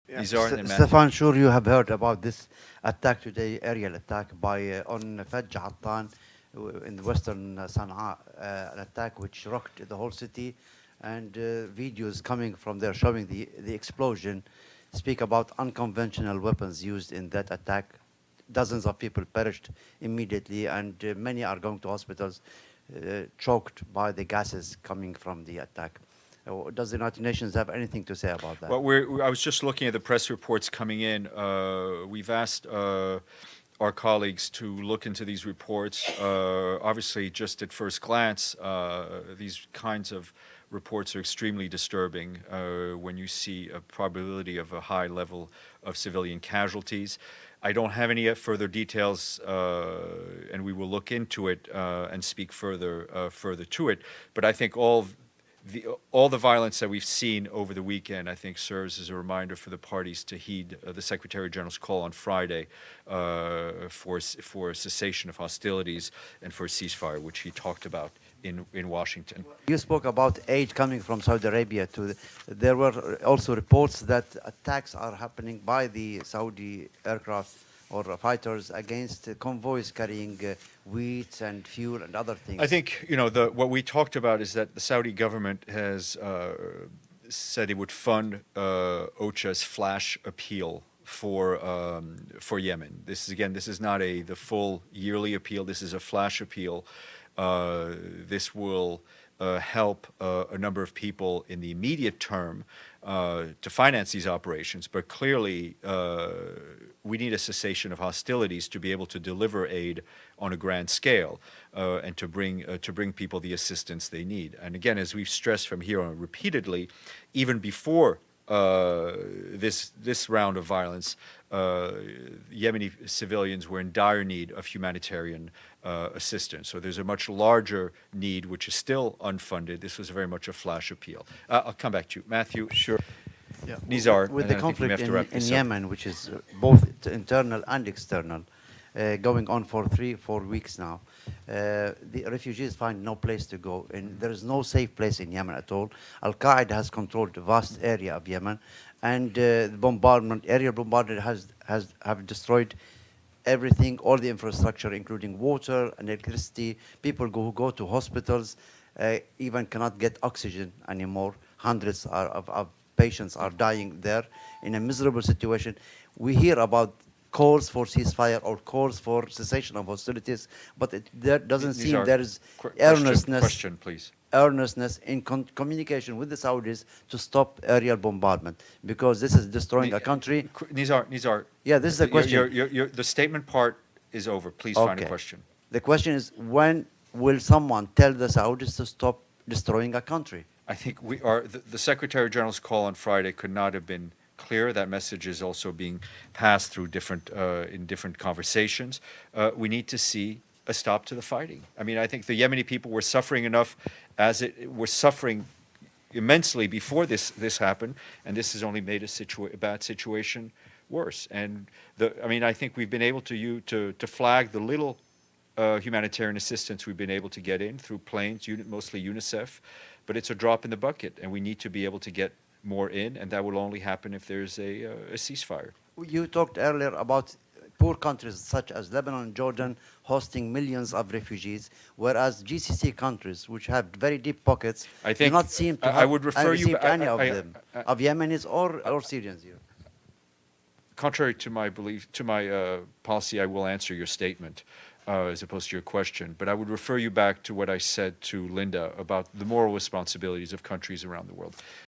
Yeah. Nizar and then Matthew. Stefan, sure you have heard about this attack today, aerial attack by on Faj Atan in the western Sana'a, an attack which rocked the whole city, and videos coming from there showing the explosion speak about unconventional weapons used in that attack. Dozens of people perished immediately, and many are going to hospitals choked by the gases coming from the attack. Does the United Nations have anything to say about that? Well, I was just looking at the press reports coming in. We've asked our colleagues to look into these reports. Obviously, just at first glance, these kinds of reports are extremely disturbing when you see a probability of a high level of civilian casualties. I don't have any further details, and we will look into it and speak further to it. But I think all the violence that we've seen over the weekend, I think, serves as a reminder for the parties to heed the Secretary General's call on Friday for cessation of hostilities and for a ceasefire, which he talked about in Washington. You spoke about aid coming from Saudi Arabia there were also reports that attacks are happening by the Saudi aircraft or fighters against convoys carrying wheat and fuel and other things. I think, what we talked about is that the Saudi government has said it would fund OCHA's flash appeal for Yemen. This is not the full yearly appeal. This is a flash appeal. This will help a number of people in the immediate term to finance these operations, but clearly we need a cessation of hostilities to be able to deliver aid on a grand scale and to bring people the assistance they need. And again, as we've stressed from here on repeatedly, even before this round of violence, Yemeni civilians were in dire need of humanitarian assistance. So there's a much larger need, which is still unfunded. This was very much a flash appeal. I'll come back to you. Matthew. Sure. Yeah. Nizar. With the conflict in Yemen, which is both internal and external, going on for 3-4 weeks now, the refugees find no place to go, and there is no safe place in Yemen at all. Al-Qaeda has controlled a vast area of Yemen, and the aerial bombardment have destroyed everything, all the infrastructure, including water and electricity. People who go to hospitals even cannot get oxygen anymore. Hundreds of patients are dying there in a miserable situation. We hear about calls for ceasefire or calls for cessation of hostilities, but there doesn't seem there is question, please. Earnestness in communication with the Saudis to stop aerial bombardment, because this is destroying a country. Nizar. Yeah, this is a question. The statement part is over. Please find a question. The question is, when will someone tell the Saudis to stop destroying a country? I think the Secretary General's call on Friday could not have been clear. That message is also being passed through in different conversations. We need to see a stop to the fighting. I mean, I think the Yemeni people were suffering enough were suffering immensely before this happened, and this has only made a bad situation worse. And I think we've been able to flag the little humanitarian assistance we've been able to get in through planes, mostly UNICEF, but it's a drop in the bucket, and we need to be able to get more in, and that will only happen if there's a ceasefire. You talked earlier about poor countries such as Lebanon and Jordan hosting millions of refugees, whereas GCC countries, which have very deep pockets, do not seem to have any of them, of Yemenis or Syrians here. Contrary to my belief, to my policy, I will answer your statement as opposed to your question, but I would refer you back to what I said to Linda about the moral responsibilities of countries around the world.